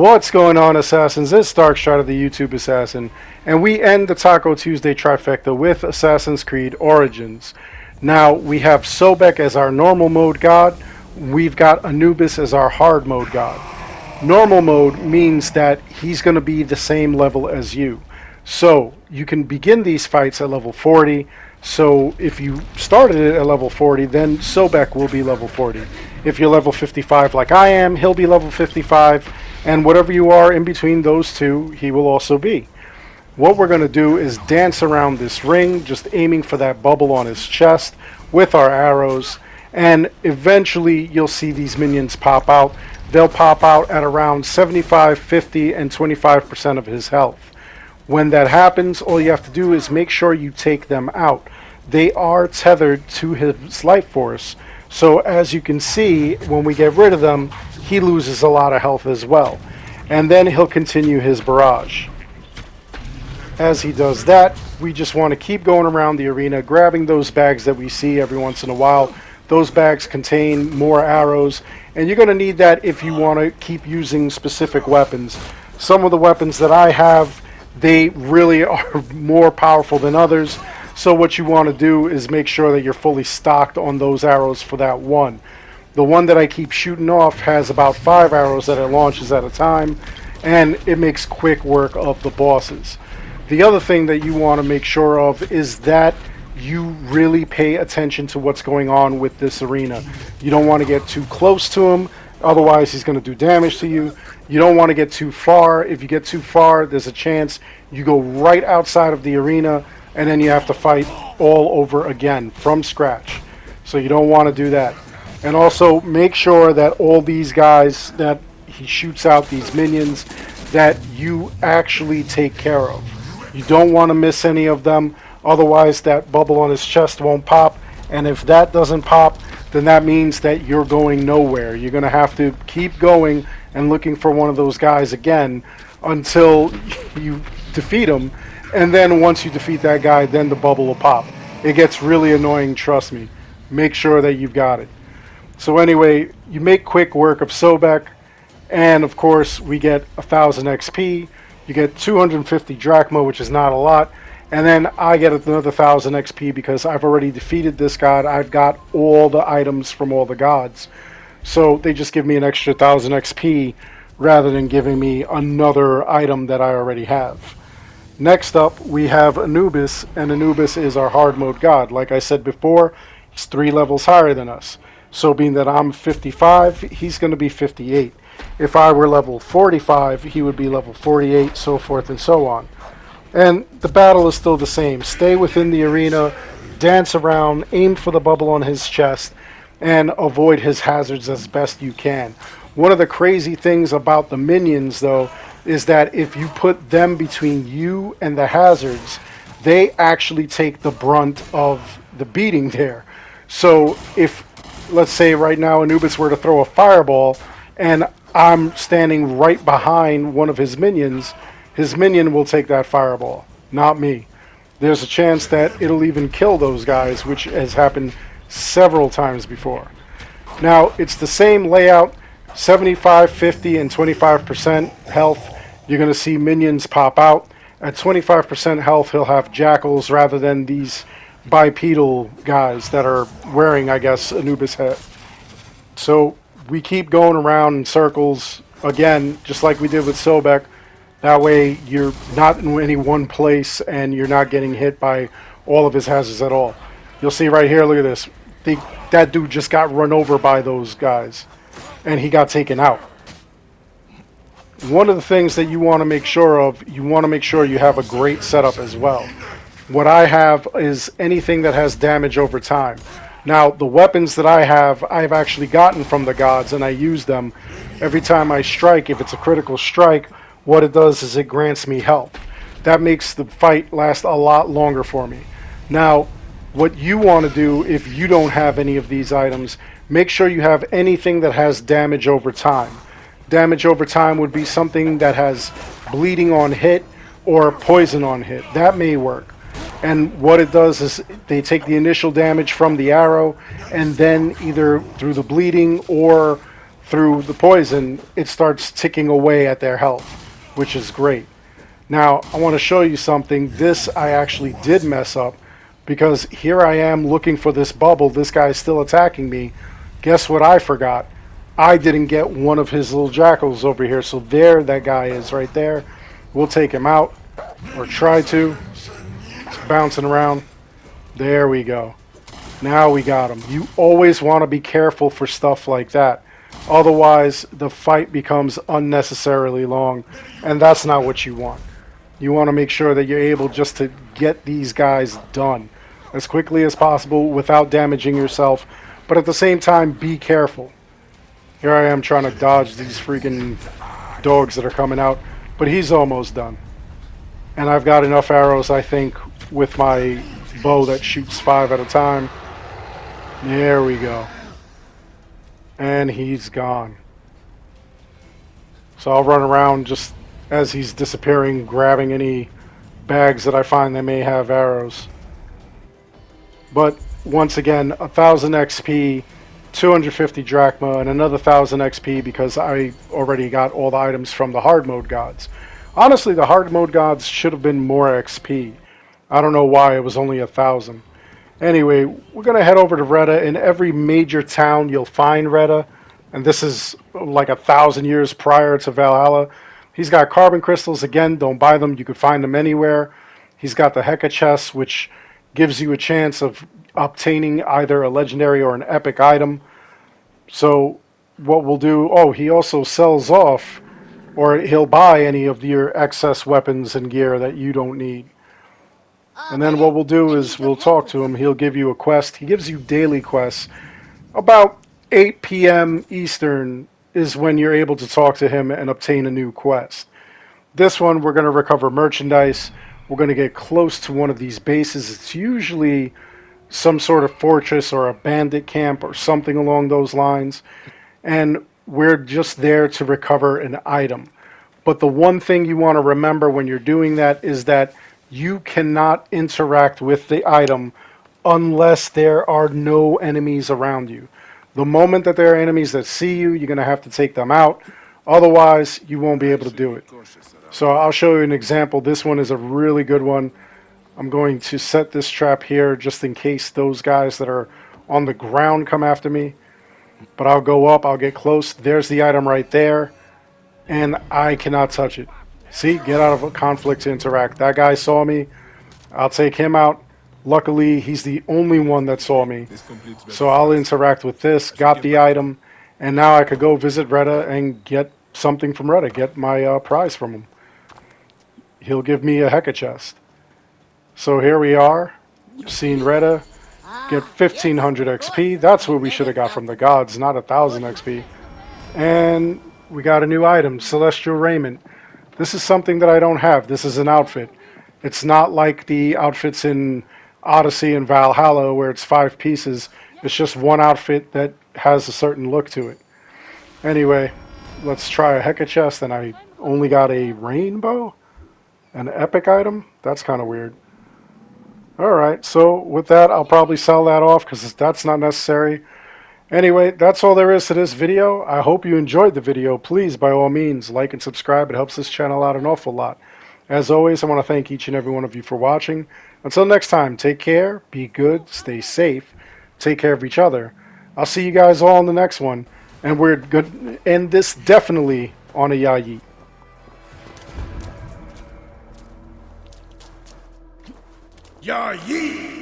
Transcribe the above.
What's going on, Assassins? It's Darkstrider, the YouTube Assassin, and we end the Taco Tuesday Trifecta with Assassin's Creed Origins. Now, we have Sobek as our normal mode god. We've got Anubis as our hard mode god. Normal mode means that he's going to be the same level as you. So, you can begin these fights at level 40. So, if you started it at level 40, then Sobek will be level 40. If you're level 55 like I am, he'll be level 55. And whatever you are in between those two, he will also be. What we're going to do is dance around this ring, just aiming for that bubble on his chest with our arrows. And eventually you'll see these minions pop out. They'll pop out at around 75, 50, and 25% of his health. When that happens, all you have to do is make sure you take them out. They are tethered to his life force. So as you can see, when we get rid of them, he loses a lot of health as well. And then he'll continue his barrage. As he does that, we just want to keep going around the arena, grabbing those bags that we see every once in a while. Those bags contain more arrows, and you're going to need that if you want to keep using specific weapons. Some of the weapons that I have, they really are more powerful than others. So what you want to do is make sure that you're fully stocked on those arrows for that one. The one that I keep shooting off has about 5 arrows that it launches at a time, and it makes quick work of the bosses. The other thing that you want to make sure of is that you really pay attention to what's going on with this arena. You don't want to get too close to him, otherwise he's going to do damage to you. You don't want to get too far. If you get too far, there's a chance you go right outside of the arena, and then you have to fight all over again from scratch. So you don't want to do that. And also make sure that all these guys that he shoots out, these minions, that you actually take care of. You don't want to miss any of them, otherwise that bubble on his chest won't pop. And if that doesn't pop, then that means that you're going nowhere. You're going to have to keep going and looking for one of those guys again until you defeat him. And then once you defeat that guy, then the bubble will pop. It gets really annoying, trust me. Make sure that you've got it. So anyway, you make quick work of Sobek, and of course we get 1000 XP, you get 250 drachma, which is not a lot, and then I get another 1000 XP because I've already defeated this god. I've got all the items from all the gods. So they just give me an extra 1000 XP rather than giving me another item that I already have. Next up we have Anubis, and Anubis is our hard mode god. Like I said before, he's 3 levels higher than us. So being that I'm 55, he's going to be 58. If I were level 45, he would be level 48, so forth and so on. And the battle is still the same. Stay within the arena, dance around, aim for the bubble on his chest, and avoid his hazards as best you can. One of the crazy things about the minions, though, is that if you put them between you and the hazards, they actually take the brunt of the beating there. So if, let's say right now Anubis were to throw a fireball and I'm standing right behind one of his minion will take that fireball, not me. There's a chance that it'll even kill those guys, which has happened several times before. Now, it's the same layout, 75, 50, and 25% health. You're going to see minions pop out. At 25% health, he'll have jackals rather than these bipedal guys that are wearing, I guess, Anubis head. So we keep going around in circles again, just like we did with Sobek. That way you're not in any one place and you're not getting hit by all of his hazards at all. You'll see right here, look at this. That dude just got run over by those guys and he got taken out. One of the things that you want to make sure of, you want to make sure you have a great setup as well. What I have is anything that has damage over time. Now, the weapons that I have, I've actually gotten from the gods, and I use them. Every time I strike, if it's a critical strike, what it does is it grants me health. That makes the fight last a lot longer for me. Now, what you want to do if you don't have any of these items, make sure you have anything that has damage over time. Damage over time would be something that has bleeding on hit or poison on hit. That may work. And what it does is they take the initial damage from the arrow, and then either through the bleeding or through the poison, it starts ticking away at their health, which is great. Now, I want to show you something. This I actually did mess up because here I am looking for this bubble. This guy's still attacking me. Guess what I forgot? I didn't get one of his little jackals over here. So there that guy is right there. We'll take him out, or try to. It's bouncing around. There we go. Now we got him. You always want to be careful for stuff like that. Otherwise, the fight becomes unnecessarily long, and that's not what you want. You want to make sure that you're able just to get these guys done as quickly as possible without damaging yourself, but at the same time, be careful. Here I am trying to dodge these freaking dogs that are coming out, but he's almost done. And I've got enough arrows, I think, with my bow that shoots 5 at a time. There we go. And he's gone. So I'll run around just as he's disappearing, grabbing any bags that I find that may have arrows. But once again, 1,000 XP, 250 drachma, and another 1,000 XP because I already got all the items from the hard mode gods. Honestly, the hard mode gods should have been more XP. I don't know why it was only 1,000. Anyway, we're going to head over to Reda. In every major town, you'll find Reda. And this is like 1,000 years prior to Valhalla. He's got carbon crystals. Again, don't buy them. You can find them anywhere. He's got the Heka chest, which gives you a chance of obtaining either a legendary or an epic item. So what we'll do... Oh, he also sells off, or he'll buy any of your excess weapons and gear that you don't need. And then what we'll do is we'll talk to him. He'll give you a quest. He gives you daily quests. About 8 p.m. Eastern is when you're able to talk to him and obtain a new quest. This one, we're going to recover merchandise. We're going to get close to one of these bases. It's usually some sort of fortress or a bandit camp or something along those lines. And we're just there to recover an item. But the one thing you want to remember when you're doing that is that you cannot interact with the item unless there are no enemies around you. The moment that there are enemies that see you, you're going to have to take them out. Otherwise, you won't be able to do it. So I'll show you an example. This one is a really good one. I'm going to set this trap here just in case those guys that are on the ground come after me. But I'll go up, I'll get close. There's the item right there. And I cannot touch it. See, get out of a conflict to interact. That guy saw me. I'll take him out. Luckily, he's the only one that saw me. So I'll interact with this, got the item, and now I could go visit Reda and get something from Reda, get my prize from him. He'll give me a Heka chest. So here we are, seeing Reda get 1,500 XP. That's what we should have got from the gods, not 1,000 XP. And we got a new item, Celestial Raiment. This is something that I don't have. This is an outfit. It's not like the outfits in Odyssey and Valhalla where it's 5 pieces. It's just one outfit that has a certain look to it. Anyway, let's try a Heka chest, and I only got a rainbow? An epic item? That's kind of weird. Alright, so with that, I'll probably sell that off because that's not necessary. Anyway, that's all there is to this video. I hope you enjoyed the video. Please, by all means, like and subscribe. It helps this channel out an awful lot. As always, I want to thank each and every one of you for watching. Until next time, take care, be good, stay safe, take care of each other. I'll see you guys all in the next one. And we're good to end this definitely on a Yayi. Yayi!